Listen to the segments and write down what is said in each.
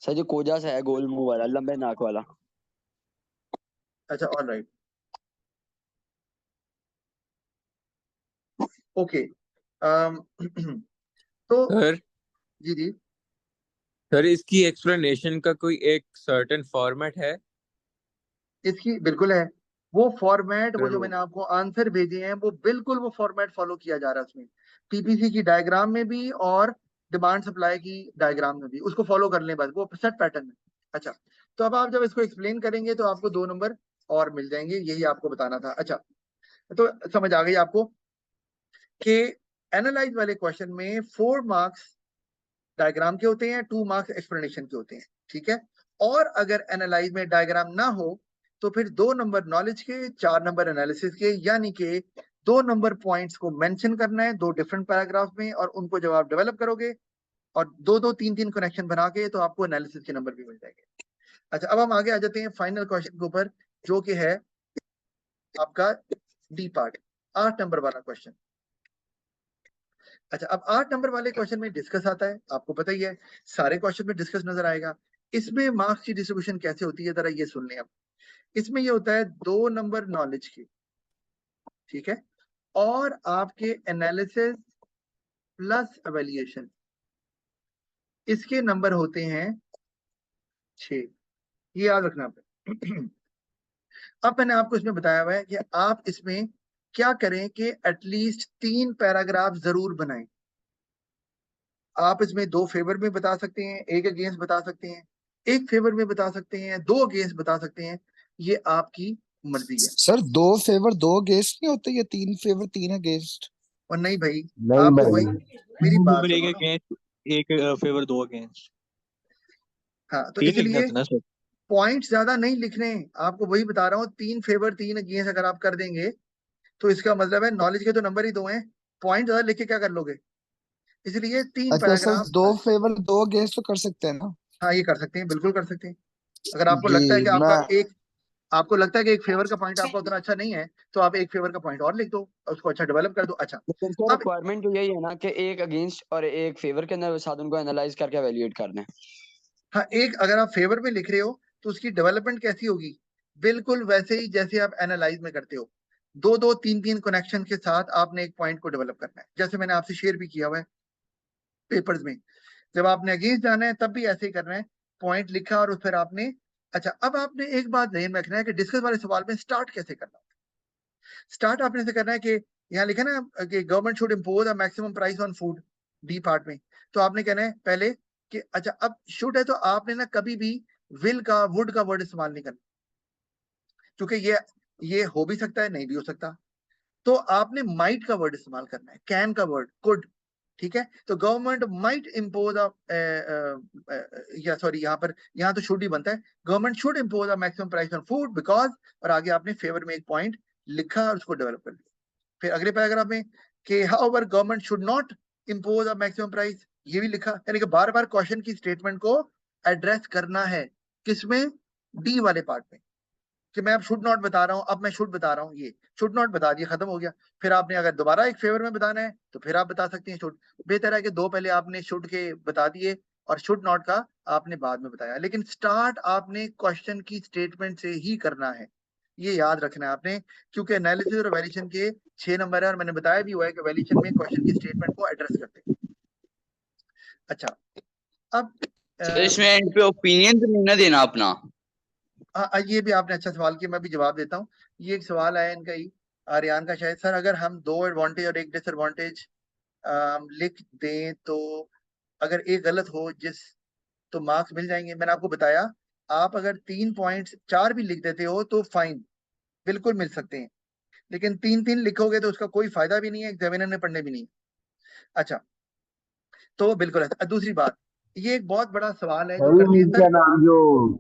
Sir जो कोजा सा है, गोल मुंह वाला, लंबे नाक वाला। अच्छा, ऑल राइट, ओके। तो सर जी जी, सर इसकी एक्सप्लेनेशन का कोई एक सर्टेन फॉर्मेट है? इसकी बिल्कुल है। वो फॉर्मेट, वो सर जो वो मैंने आपको आंसर भेजे हैं, वो बिल्कुल वो फॉर्मेट फॉलो किया जा रहा है उसमें, पीपीसी की डायग्राम में भी और डिमांड सप्लाई की डायग्राम में भी, उसको फॉलो कर लें बस, वो सेट पैटर्न है। अच्छा, तो अब आप जब इसको एक्सप्लेन करेंगे तो आपको 2 नंबर और मिल जाएंगे, यही आपको बताना था। अच्छा, तो समझ आ गई आपको कि एनालाइज वाले क्वेश्चन में 4 मार्क्स डायग्राम के होते हैं, 2 मार्क्स एक्सप्लेनेशन के होते हैं, ठीक है। और अगर एनालाइज में डायग्राम ना हो तो फिर 2 नंबर नॉलेज के, 4 नंबर एनालिसिस के, यानी कि 2 नंबर पॉइंट्स को मेंशन करना है 2 डिफरेंट पैराग्राफ में, और उनको जब आप डेवलप करोगे और 2 2 3 3 कनेक्शन बना के, तो आपको एनालिसिस के नंबर भी मिल जाएंगे। अच्छा, अब हम आगे आ जाते हैं फाइनल क्वेश्चन के ऊपर, जो कि है आपका डी पार्ट, 8 नंबर वाला क्वेश्चन। अच्छा, अब 8 नंबर वाले क्वेश्चन में डिस्कस आता है, आपको पता ही है, सारे क्वेश्चन में डिस्कस नजर आएगा। इसमें मार्क्स की डिस्ट्रीब्यूशन कैसे होती है, जरा ये सुन लें अब। इसमें ये होता है 2 नंबर नॉलेज की, ठीक है, और आपके एनालिसिस प्लस एवेल्युएशन, इसके नंबर होते हैं 6। ये याद रखना आपने। अब मैंने आपको इसमें बताया हुआ है कि आप इसमें क्या करें कि एटलीस्ट 3 पैराग्राफ जरूर बनाएं। आप इसमें 2 फेवर में बता सकते हैं, 1 अगेंस्ट बता सकते हैं, 1 फेवर में बता सकते हैं, 2 अगेंस्ट बता सकते हैं, ये आपकी मर्जी है। सर 2 फेवर 2 अगेंस्ट नहीं होते, ये 3 फेवर 3 अगेंस्ट? और नहीं भाई, नहीं आपको वही, भाई, मेरी बात फेवर एक सुनो ना। अगेंस्ट, एक फेवर 2 अगेंस्ट, हाँ, तो 3 लिखना इसलिए था ना सर? पॉइंट ज्यादा नहीं लिखने, आपको वही बता रहा हूँ, 3 फेवर 3 अगेंस्ट अगर आप कर देंगे तो इसका मतलब है नॉलेज के तो नंबर ही 2 हैं, पॉइंट ज्यादा लिख के क्या कर लोगे, इसलिए तीन अच्छा सर, पैराग्राफ 2 फेवर 2 अगेंस्ट तो कर सकते हैं ना? हाँ, ये कर सकते हैं, बिल्कुल कर सकते हैं। अगर आपको जी लगता है कि मैं आपको लगता है कि 1 फेवर का पॉइंट आपका उतना अच्छा नहीं है, तो आप 1 फेवर का पॉइंट और लिख दो, उसको अच्छा डेवलप कर दो। अच्छा, लेकिन सर अब रिक्वायरमेंट तो यही है ना कि एक अगेंस्ट और एक फेवर के अंदर साथ उनको एनालाइज करके एवेल्युएट करना है। हाँ, एक अगर आप फेवर में लिख रहे हो तो उसकी डेवलपमेंट कैसी होगी, बिल्कुल वैसे ही जैसे आप एनालाइज में करते हो, 2 2 3 3 कनेक्शन के साथ आपने एक पॉइंट को डेवलप करना है, जैसे मैंने आपसे शेयर भी किया हुआ है पेपर्स में। जब आपने अगेंस्ट जाना है तब भी ऐसे ही करना है, पॉइंट लिखा और फिर आपने, अच्छा, अब आपने एक बात ध्यान में रखना है कि डिस्कस वाले सवाल में स्टार्ट कैसे करना है। स्टार्ट आपने से करना है कि यहाँ लिखा ना कि government should impose a maximum price on food, D part में, तो आपने कहना है पहले कि अच्छा, अब शुड है तो आपने ना कभी भी विल का, वुड का वर्ड इस्तेमाल नहीं करना, क्योंकि ये हो भी सकता है, नहीं भी हो सकता। तो आपने माइट का वर्ड इस्तेमाल करना है, कैन का वर्ड, कुड, ठीक है। तो गवर्नमेंट माइट इम्पोज या सॉरी, यहाँ तो शुड ही बनता है, government should impose a maximum price on food because, और आगे आपने फेवर में एक पॉइंट लिखा और उसको डेवलप कर लिया। फिर अगले पैराग्राफ में कि however government should not impose a maximum price, ये भी लिखा, यानी कि बार बार क्वेश्चन की स्टेटमेंट को एड्रेस करना है, किसमें, डी वाले पार्ट में, कि मैं अब शुड नॉट बता रहा हूं, अब मैं शुड बता रहा हूं, ये शुड नॉट बता दिया, खत्म हो गया। फिर आपने अगर दोबारा एक फेवर में बताना है तो फिर आप बता सकते हैं शुड। बेहतर है कि 2 पहले आपने शुड के बता दिए और शुड नॉट का आपने बाद में बताया, लेकिन स्टार्ट आपने क्वेश्चन की स्टेटमेंट से ही करना है, ये याद रखना है आपने, क्योंकि एनालिसिस और वैल्यूएशन के 6 नंबर है, और मैंने बताया भी हुआ है कि वैल्यूएशन में क्वेश्चन की स्टेटमेंट को एड्रेस करते हैं। अच्छा, अब सर इसमें एंड पे ओपिनियन तो नहीं ना देना अपना? ये भी आपने अच्छा सवाल किया, मैं भी जवाब देता हूँ। ये एक सवाल आया इनका ही, आर्यन का शायद, सर अगर हम 2 एडवांटेज और 1 डिसएडवांटेज लिख दें तो अगर एक गलत हो तो मार्क्स मिल जाएंगे। मैंने आपको बताया, आप अगर 3 पॉइंट्स 4 भी लिख देते हो तो फाइन, बिल्कुल मिल सकते हैं, लेकिन 3 3 लिखोगे तो उसका कोई फायदा भी नहीं है, एग्जामिनर ने पढ़ने भी नहीं। अच्छा, तो बिल्कुल ऐसा। दूसरी बात, ये एक बहुत बड़ा सवाल है जो करते सही हैं क्या सर। नाम जो,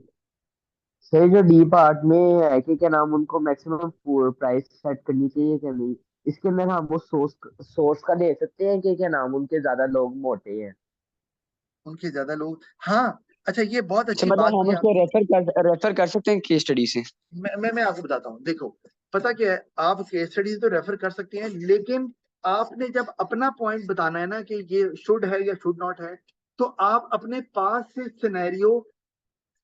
सही जो डी पार्ट में है कि क्या नाम, उनको मैक्सिमम प्राइस सेट करनी चाहिए क्या नहीं, इसके अंदर हम वो सोर्स सोर्स का दे सकते हैं कि क्या नाम उनके ज्यादा लोग मोटे हैं? उनके ज्यादा लोग, हाँ, अच्छा, ये बहुत अच्छा अच्छी मतलब बात हम की उसको आपने। रेफर कर सकते हैं केस स्टडी से। मैं आपको बताता हूँ, देखो, पता क्या है, आप केस स्टडी तो रेफर कर सकते हैं, लेकिन आपने जब अपना पॉइंट बताना है ना कि ये शुड है या शुड नॉट है, तो आप अपने पास से सिनेरियो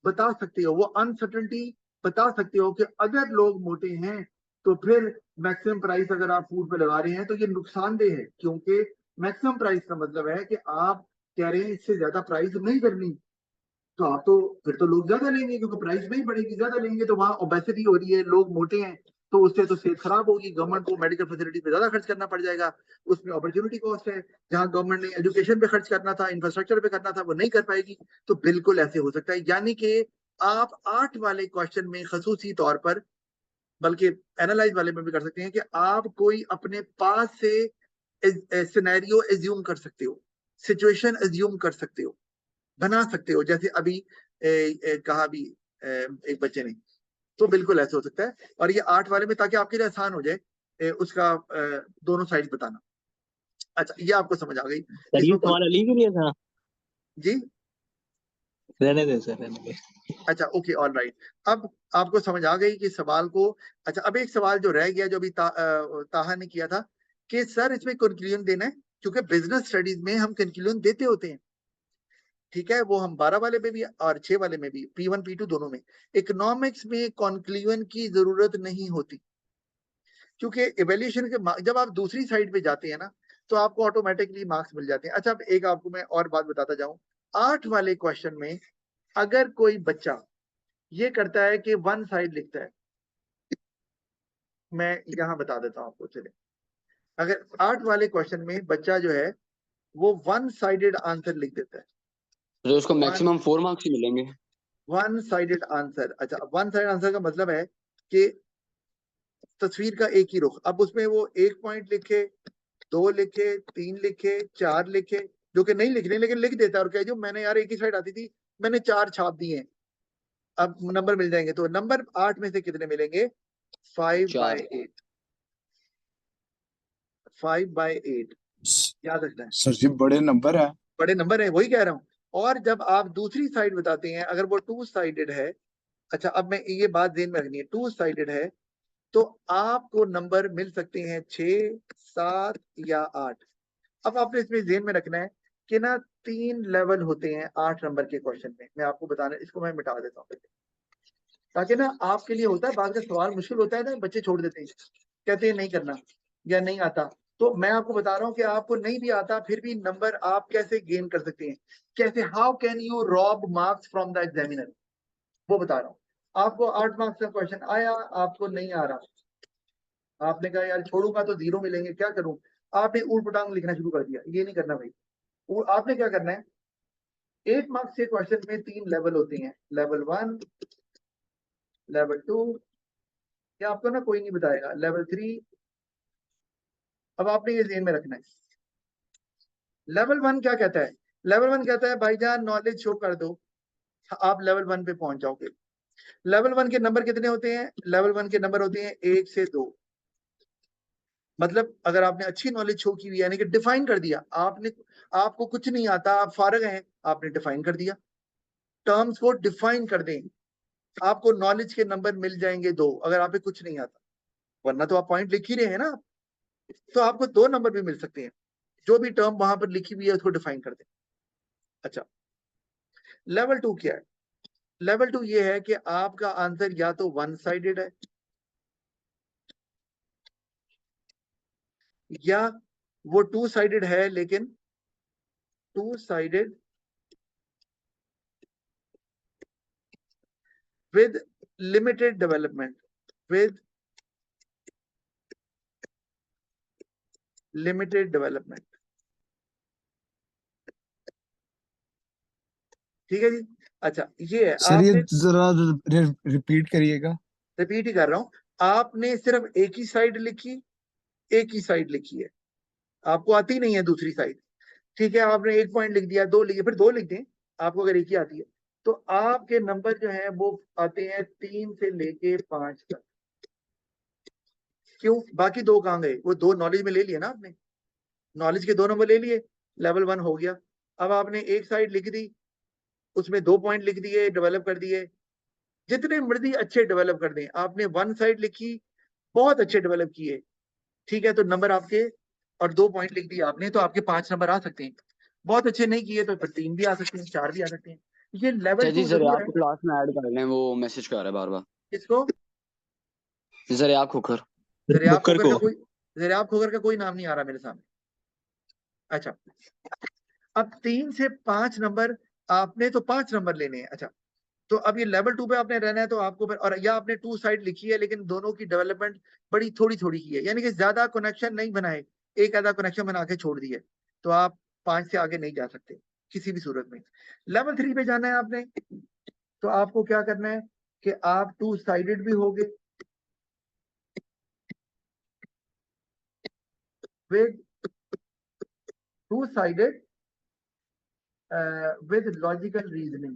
बता सकते हो, वो अनसर्टेनिटी बता सकते हो कि अगर लोग मोटे हैं तो फिर मैक्सिमम प्राइस अगर आप फूड पे लगा रहे हैं तो ये नुकसानदेह है, क्योंकि मैक्सिमम प्राइस का मतलब है कि आप कह रहे हैं इससे ज्यादा प्राइस नहीं करनी, तो आप तो फिर तो लोग ज्यादा लेंगे, क्योंकि प्राइस नहीं बढ़ेगी, ज्यादा लेंगे तो वहां ओबेसिटी हो रही है, लोग मोटे हैं, तो उससे तो सेहत खराब होगी, गवर्नमेंट को मेडिकल फैसिलिटी पे ज्यादा खर्च करना पड़ जाएगा, उसमें अपॉर्चुनिटी कॉस्ट है, जहां गवर्नमेंट ने एजुकेशन पे खर्च करना था, इंफ्रास्ट्रक्चर पे करना था, वो नहीं कर पाएगी। तो बिल्कुल ऐसे हो सकता है, यानी कि आप 8 वाले क्वेश्चन में खसूसी तौर पर, बल्कि एनालाइज वाले में भी कर सकते हैं कि आप कोई अपने पास से सिनेरियो एज्यूम कर सकते हो, सिचुएशन एज्यूम कर सकते हो, बना सकते हो, जैसे अभी कहा भी एक बच्चे ने, तो बिल्कुल ऐसे हो सकता है। और ये 8 वाले में, ताकि आपके लिए आसान हो जाए उसका दोनों साइड बताना। अच्छा, ये आपको समझ आ गई। सर ये इसमें सवाल अली के लिए था? जी, रहने दे सर, रहने दे। अच्छा, ओके, ऑल राइट। अब आपको समझ आ गई कि सवाल को। अच्छा, अब एक सवाल जो रह गया, जो अभी ताहा ने किया था कि सर इसमें कंक्लूजन देना है, क्योंकि बिजनेस स्टडीज में हम कंक्लूजन देते होते हैं, ठीक है, वो हम 12 वाले में भी और 6 वाले में भी, P1 P2 दोनों में। इकोनॉमिक्स में कंक्लूजन की जरूरत नहीं होती, क्योंकि इवैल्यूएशन के जब आप दूसरी साइड पे जाते हैं ना, तो आपको ऑटोमेटिकली मार्क्स मिल जाते हैं। अच्छा, अब एक आपको मैं और बात बताता जाऊं, 8 वाले क्वेश्चन में अगर कोई बच्चा ये करता है कि वन साइड लिखता है, मैं यहां बता देता हूं आपको, चले, अगर 8 वाले क्वेश्चन में बच्चा जो है वो वन साइडेड आंसर लिख देता है, तो उसको मैक्सिमम 4 मार्क्स ही मिलेंगे। One sided answer. अच्छा, वन साइड आंसर का मतलब है कि तस्वीर का एक ही रुख, अब उसमें वो 1 पॉइंट लिखे, 2 लिखे, 3 लिखे, 4 लिखे, जो कि नहीं लिखने, लेकिन लिख देता है और कहे जो मैंने यार एक ही साइड आती थी, मैंने 4 छाप दिए हैं, अब नंबर मिल जाएंगे। तो नंबर 8 में से कितने मिलेंगे? 5/8, 5/8, याद रखना है, सर जी बड़े नंबर है। बड़े नंबर है, वही कह रहा हूं। और जब आप दूसरी साइड बताते हैं, अगर वो 2 साइडेड है, अच्छा अब मैं ये बात ध्यान में रखनी है, 2 साइडेड है तो आपको नंबर मिल सकते हैं 6, 7 या 8। अब आपने इसमें ध्यान में रखना है कि ना 3 लेवल होते हैं 8 नंबर के क्वेश्चन में, मैं आपको बताना, इसको मैं मिटा देता हूँ ताकि ना आपके लिए होता है, बाद का सवाल मुश्किल होता है ना, बच्चे छोड़ देते हैं, कहते हैं नहीं करना या नहीं आता। तो मैं आपको बता रहा हूँ कि आपको नहीं भी आता फिर भी नंबर आप कैसे गेन कर सकते हैं, कैसे, how can you rob marks from the examiner, वो बता रहा हूँ। आपको 8 मार्क्स का क्वेश्चन आया, आपको नहीं आ रहा, आपने कहा यार छोड़ूंगा तो 0 मिलेंगे, क्या करूं, आपने ऊट पटांग लिखना शुरू कर दिया, ये नहीं करना भाई। आपने क्या करना है, 8 मार्क्स के क्वेश्चन में 3 लेवल होते हैं, लेवल 1, लेवल 2, या आपको ना कोई नहीं बताएगा, लेवल 3। अब आपने ये ध्यान में रखना है, लेवल 1 क्या कहता है, लेवल 1 कहता है भाईजान नॉलेज शो कर दो, आप लेवल 1 पे पहुंच जाओगे। लेवल 1 के नंबर कितने होते हैं? लेवल 1 के नंबर होते हैं 1 से 2। मतलब अगर आपने अच्छी नॉलेज शो की हुई है, यानी कि डिफाइन कर दिया आपने, आपको कुछ नहीं आता, आप फारग हैं, आपने डिफाइन कर दिया, टर्म्स को डिफाइन कर दें, आपको नॉलेज के नंबर मिल जाएंगे 2, अगर आप पे कुछ नहीं आता, वरना तो आप पॉइंट लिख ही रहे हैं ना, तो आपको 2 नंबर भी मिल सकते हैं, जो भी टर्म वहां पर लिखी हुई है उसको डिफाइन कर दें। अच्छा, लेवल 2 क्या है? लेवल 2 ये है कि आपका आंसर या तो वन साइडेड है या वो 2 साइडेड है, लेकिन 2 sided with limited development, with limited development, ठीक है जी। अच्छा, ये है, सर ये आपने, जरा रिपीट करिएगा। रिपीट ही कर रहा हूं, आपने सिर्फ एक ही साइड लिखी, एक ही साइड लिखी है, आपको आती नहीं है दूसरी साइड, ठीक है, आपने 1 पॉइंट लिख दिया, 2 लिखे, फिर 2 लिख दें, आपको अगर एक ही आती है तो आपके नंबर जो है वो आते हैं 3 से लेके 5 तक। क्यों? बाकी 2 कहां गए? वो 2 नॉलेज में ले लिए ना आपने, नॉलेज के 2 नंबर ले लिए, लेवल 1 हो गया। अब आपने एक साइड लिख दी, उसमें 2 पॉइंट लिख दिए, डेवलप कर दिए, जितने मर्जी अच्छे डेवलप कर दें, आपने 1 साइड लिखी, बहुत अच्छे डेवलप किए, ठीक है, तो नंबर आपके, और 2 पॉइंट लिख दिए आपने, तो आपके 5 नंबर आ सकते हैं। बहुत अच्छे नहीं किए तो फिर 3 भी आ सकते हैं, 4 भी आ सकते हैं। ये लेवल जी 2 सर जरूर है। आपको क्लास में ऐड कर लें, वो मैसेज कर रहा है बार बार। इसको सर आप खोकर। जरियाब बुकर खोकर का को कोई, जरियाब खोकर का कोई नाम नहीं आ रहा मेरे सामने। अच्छा, अब 3 से 5 नंबर आपने तो 5 नंबर लेने हैं। अच्छा, तो अब ये लेवल 2 पे आपने रहना है, तो आपको फिर, और या आपने 2 साइड लिखी है लेकिन दोनों की डेवलपमेंट बड़ी थोड़ी थोड़ी की है, यानी कि ज्यादा कनेक्शन नहीं बनाए, एक आधा कनेक्शन बना के छोड़ दिए, तो आप 5 से आगे नहीं जा सकते किसी भी सूरत में। लेवल 3 पे जाना है आपने, तो आपको क्या करना है कि आप 2 साइडेड भी होगे with 2 sided with logical reasoning,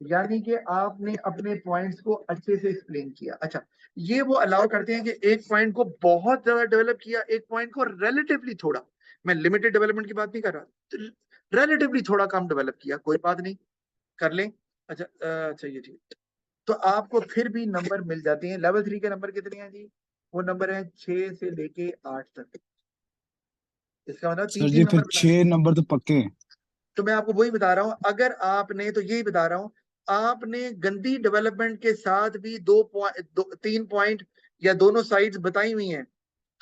यानी कि आपने अपने पॉइंट्स को अच्छे से एक्सप्लेन किया। अच्छा, ये वो अलाउ करते हैं कि एक पॉइंट को बहुत ज्यादा डेवलप किया, एक पॉइंट को रिलेटिवली थोड़ा, मैं लिमिटेड डेवलपमेंट की बात नहीं कर रहा, तो रिलेटिवली थोड़ा कम डेवलप किया, कोई बात नहीं, कर लें। अच्छा अच्छा, ये ठीक, तो आपको फिर भी नंबर मिल जाते हैं। लेवल 3 के नंबर कितने हैं जी? वो नंबर है 6 से लेके 8 तक। इसका मतलब सर 3 जी 3 फिर नंबर बता, 6 नंबर तो पक्के हैं। तो मैं आपको वही बता रहा हूं, अगर आपने, तो यही बता रहा हूं, आपने गंदी डेवलपमेंट के साथ भी 3 पॉइंट या दोनों साइड्स बताई हुई हैं,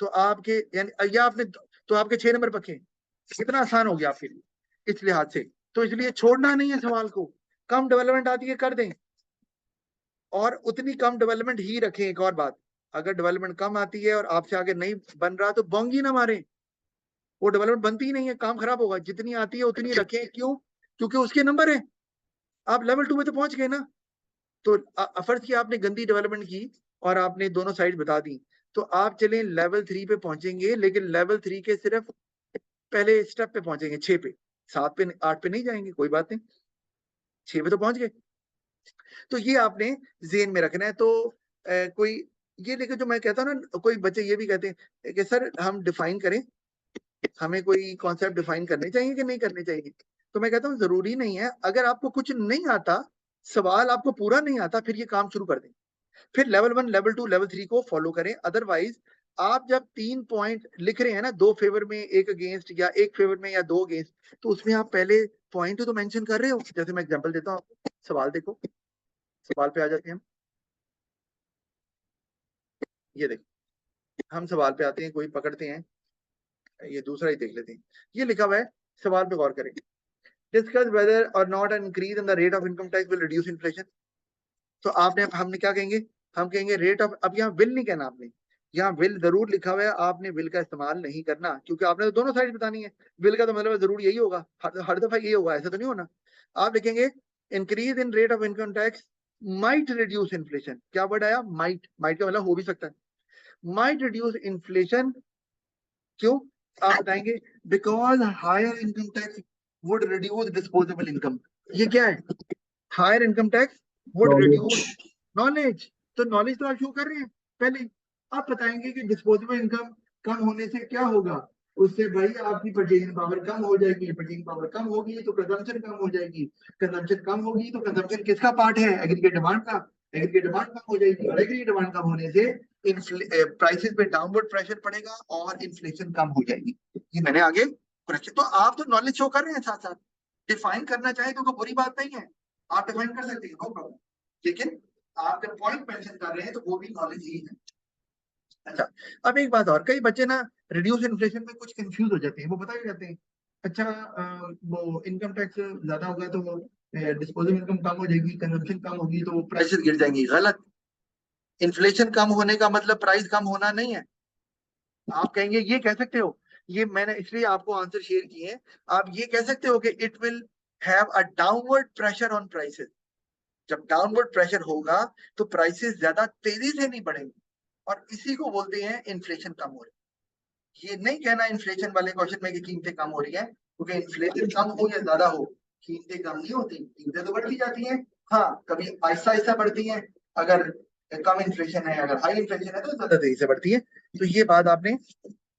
तो आपके, यानी या आपने, तो आपके 6 नंबर पक्के हैं। कितना आसान हो गया आपके लिए इस लिहाज से। तो इसलिए छोड़ना नहीं है सवाल को, कम डेवलपमेंट आती है कर दें, और उतनी कम डेवलपमेंट ही रखें। एक और बात, अगर डेवलपमेंट कम आती है और आपसे आगे नहीं बन रहा, तो बोंगी ना मारें, वो डेवलपमेंट बनती ही नहीं है, काम खराब होगा। जितनी आती है उतनी रखें, क्यों? क्योंकि उसके नंबर है, आप लेवल 2 में तो पहुंच गए ना। तो फर्ज की आपने गंदी डेवलपमेंट की और आपने दोनों साइड बता दी, तो आप चलें लेवल 3 पे पहुंचेंगे, लेकिन लेवल 3 के सिर्फ पहले स्टेप पे पहुंचेंगे, 6 पे, 7 पे 8 पे नहीं जाएंगे, कोई बात नहीं, 6 पे तो पहुंच गए। तो ये आपने जेन में रखना है। तो कोई ये लेके, जो मैं कहता हूँ ना, कोई बच्चे ये भी कहते हैं कि सर हम डिफाइन करें, हमें कोई कॉन्सेप्ट डिफाइन करने चाहिए कि नहीं करने चाहिए। तो मैं कहता हूँ जरूरी नहीं है, अगर आपको कुछ नहीं आता, सवाल आपको पूरा नहीं आता, फिर ये काम शुरू कर दें, फिर लेवल 1 लेवल 2 लेवल 3 को फॉलो करें। अदरवाइज आप जब 3 पॉइंट लिख रहे हैं ना, 2 फेवर में 1 अगेंस्ट, या 1 फेवर में या 2 अगेंस्ट, तो उसमें आप पहले पॉइंट तो मेंशन कर रहे हो। जैसे मैं एग्जांपल देता हूँ, सवाल देखो, सवाल पे आ जाते हैं हम। ये देखो, हम सवाल पे आते हैं, कोई पकड़ते हैं, ये दूसरा ही देख लेते हैं। ये लिखा हुआ है, सवाल पे गौर करें, डिस्कस वेदर और not an increase in the rate of income tax will reduce inflation. तो आपने, हमने क्या कहेंगे, हम कहेंगे रेट ऑफ, अब यहाँ विल नहीं कहना आपने, यहाँ विल जरूर लिखा हुआ है, आपने विल का इस्तेमाल नहीं करना, क्योंकि आपने तो दोनों साइड बतानी है। विल का तो मतलब जरूर यही होगा, हर दफा यही होगा, ऐसा तो नहीं होना। आप लिखेंगे increase in rate of income tax might reduce inflation. क्या वर्ड आया? माइट। माइट का मतलब हो भी सकता है, माइट रिड्यूस इन्फ्लेशन। क्यों? आप बताएंगे because higher income tax would reduce disposable income. ये क्या है? Higher income tax would reduce knowledge. तो नॉलेज तो आप शो कर रहे हैं पहले। आप बताएंगे कि डिस्पोजेबल इनकम कम होने से क्या होगा, उससे भाई आपकी परचेजिंग पावर कम हो जाएगी, परचेजिंग पावर कम होगी तो कंजम्पशन कम हो जाएगी, कंजम्पशन कम होगी तो कंजम्पशन किसका पार्ट है? एग्रीगेट डिमांड का। एग्रीगेट डिमांड कम हो जाएगी, और एग्रीगेट डिमांड कम होने से प्राइसेस पे डाउनवर्ड प्रेशर पड़ेगा और इन्फ्लेशन कम हो जाएगी। ये मैंने आगे करेक्शन। तो आप तो नॉलेज शो कर रहे हैं, साथ साथ डिफाइन करना चाहे तो कोई बुरी बात नहीं है, आप डिफाइन कर सकते हैं, नो प्रॉब्लम, लेकिन आप जब पॉइंट मेंशन कर रहे हैं तो वो भी नॉलेज ही है। अच्छा, अब एक बात और, कई बच्चे ना रिड्यूस इन्फ्लेशन में कुछ कंफ्यूज हो जाते हैं, वो बता ही जाते हैं, अच्छा वो इनकम टैक्स ज्यादा होगा तो डिस्पोजेबल इनकम कम हो जाएगी, कंजम्पशन कम होगी तो प्राइसेस गिर जाएंगी। गलत। इन्फ्लेशन कम होने का मतलब प्राइस कम होना नहीं है। आप कहेंगे, ये कह सकते हो, ये मैंने इसलिए आपको आंसर शेयर किए हैं, आप ये कह सकते हो कि it will have a downward pressure on prices. जब डाउनवर्ड प्रेशर होगा तो प्राइसेस ज्यादा तेजी से नहीं बढ़ेंगे, और इसी को बोलते हैं इन्फ्लेशन कम हो रही है। ये नहीं कहना इन्फ्लेशन वाले क्वेश्चन में कि कीमतें कम हो रही है, क्योंकि इन्फ्लेशन कम हो या ज्यादा हो, कीमतें कम नहीं होती, कीमतें तो बढ़ती जाती हैं। हाँ, कभी आहिस्ता आहिस्ता बढ़ती हैं, अगर कम इन्फ्लेशन है, अगर हाई इन्फ्लेशन है तो ज्यादा तेजी से बढ़ती है। तो ये बात आपने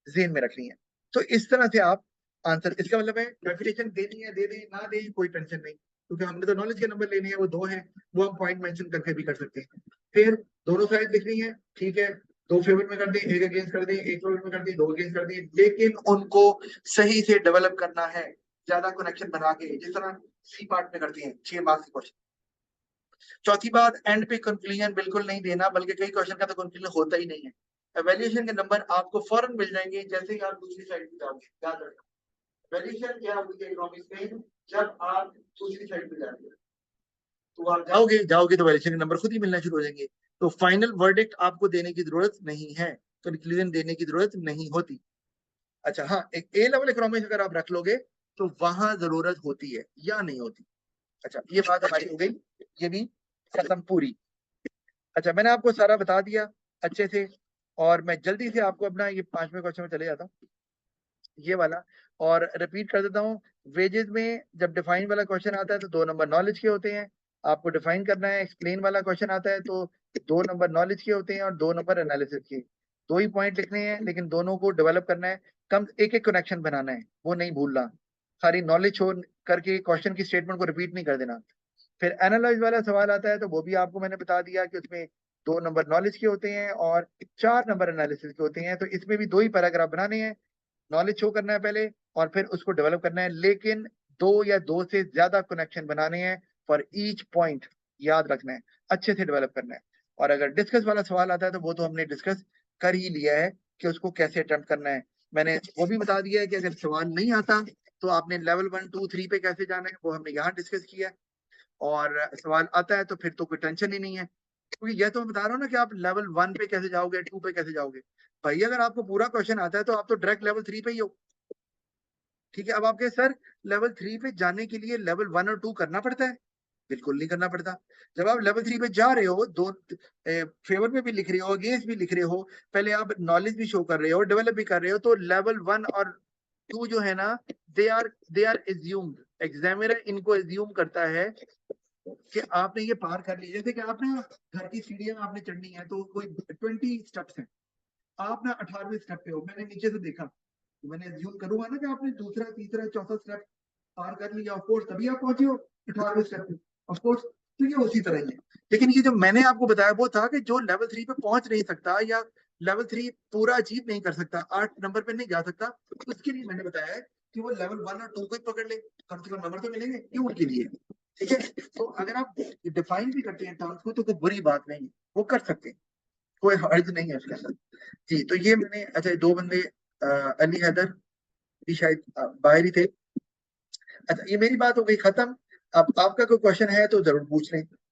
जेन में रखनी है। तो इस तरह से आप आंसर, इसका मतलब है कैलकुलेशन देनी है दे दें, ना दें कोई टेंशन नहीं, क्योंकि हमने तो नॉलेज के नंबर लेने हैं, वो 2 हैं, वो हम पॉइंट मेंशन करके भी कर सकते हैं। फिर दोनों साइड लिखनी है, ठीक है, दो फेवर में कर दें, एक अगेंस्ट कर दें, एक फेवर में कर दें, दो अगेंस्ट कर दें, लेकिन उनको सही से डेवलप करना है, ज्यादा कनेक्शन बना के, जिस तरह सी पार्ट में करते हैं 6 मार्क्स के क्वेश्चन। चौथी बात, एंड पे कंक्लूजन बिल्कुल नहीं देना, बल्कि कई क्वेश्चन का तो कंक्लूजन होता ही नहीं है। एवेल्यूएशन के नंबर आपको फौरन मिल जाएंगे जैसे ही आप दूसरी साइड पे जाओगे। याद रखना, एवेल्यूएशन क्या होती है इकोनॉमिक्स में, जब आप दूसरी साइड पे जाओगे तो आप जाओगे तो एवेल्यूएशन के नंबर खुद ही मिलना शुरू हो जाएंगे। तो फाइनल वर्डिक्ट आपको देने की जरूरत नहीं है, कंक्लूजन देने की जरूरत नहीं होती। अच्छा हाँ, एक ए लेवल इकोनॉमिक्स अगर आप रख लोगे तो वहां जरूरत होती है या नहीं होती। अच्छा, ये बात हमारी हो गई, ये भी खत्म पूरी। अच्छा, मैंने आपको सारा बता दिया अच्छे से, और मैं जल्दी से आपको अपना ये 5वें क्वेश्चन में चले जाता हूँ, ये वाला, और रिपीट कर देता हूँ। वेजेस में जब डिफाइन वाला क्वेश्चन आता है तो 2 नंबर नॉलेज के होते हैं, आपको डिफाइन करना है। एक्सप्लेन वाला क्वेश्चन आता है तो 2 नंबर नॉलेज के होते हैं और 2 नंबर एनालिसिस के। 2 ही पॉइंट लिखने हैं, लेकिन दोनों को डेवलप करना है, कम एक एक कनेक्शन बनाना है, वो नहीं भूलना। सारी नॉलेज छोड़ करके क्वेश्चन की स्टेटमेंट को रिपीट नहीं कर देना। फिर एनालाइज वाला सवाल आता है तो वो भी आपको मैंने बता दिया कि उसमें 2 नंबर नॉलेज के होते हैं और 4 नंबर एनालिसिस के होते हैं। तो इसमें भी 2 ही पैराग्राफ बनाने हैं, नॉलेज शो करना है पहले और फिर उसको डेवलप करना है, लेकिन 2 या 2 से ज्यादा कनेक्शन बनाने हैं फॉर ईच पॉइंट, याद रखना है, अच्छे से डेवलप करना है। और अगर डिस्कस वाला सवाल आता है तो वो तो हमने डिस्कस कर ही लिया है कि उसको कैसे अटेम्प्ट करना है। मैंने वो भी बता दिया है कि अगर सवाल नहीं आता तो आपने लेवल 1 2 3 पे कैसे जाना है, वो हमने यहाँ डिस्कस किया है। और सवाल आता है तो फिर तो कोई टेंशन ही नहीं है, क्योंकि यह तो मैं बता रहा हूँ ना कि आप लेवल 1 पे कैसे जाओगे, 2 पे कैसे जाओगे। भाई अगर आपको पूरा क्वेश्चन आता है तो आप तो डायरेक्ट लेवल 3 पे ही हो। ठीक है, अब आपके सर लेवल 3 पे जाने के लिए लेवल 1 और 2 करना पड़ता है? बिल्कुल नहीं करना पड़ता। जब आप लेवल 3 पे जा रहे हो, दो फेवर में भी लिख रहे हो, अगेंस्ट भी लिख रहे हो, पहले आप नॉलेज भी शो कर रहे हो, डेवलप भी कर रहे हो, तो लेवल 1 और 2 जो है ना, दे आर एज्यूम्ड, एग्जामिनर इनको एज्यूम करता है कि आपने ये पार कर लिया। जैसे कि आपने घर की सीढ़ियां आपने चढ़नी है तो कोई 20 स्टेप्स हैं, आप ना 18वें स्टेप पे हो, मैंने नीचे से देखा तो मैंने एज्यूम करूंगा ना कि आपने दूसरा तीसरा चौथा स्टेप पार कर लिया, ऑफ कोर्स तभी आप पहुंचे हो 18वें स्टेप पे, ऑफ कोर्स। तो ये उसी तरह ही है। लेकिन ये जो मैंने आपको बताया वो था कि जो लेवल 3 पे पहुंच नहीं सकता या लेवल 3 पूरा अचीव नहीं कर सकता, 8 नंबर पे नहीं जा सकता, तो उसके लिए मैंने बताया है कि वो लेवल 1 और 2 को ही पकड़ ले, कम से कम नंबर तो मिलेंगे, ये उनके लिए। ठीक है, तो अगर आप डिफाइन भी करते हैं टर्म्स को तो कोई बुरी बात नहीं है, वो कर सकते हैं, कोई हर्ज नहीं है उसके अंदर। जी, तो ये मैंने, अच्छा 2 बंदे अली हैदर भी शायद बाहर ही थे। अच्छा, ये मेरी बात हो गई खत्म। अब आपका कोई क्वेश्चन है तो जरूर पूछ लें।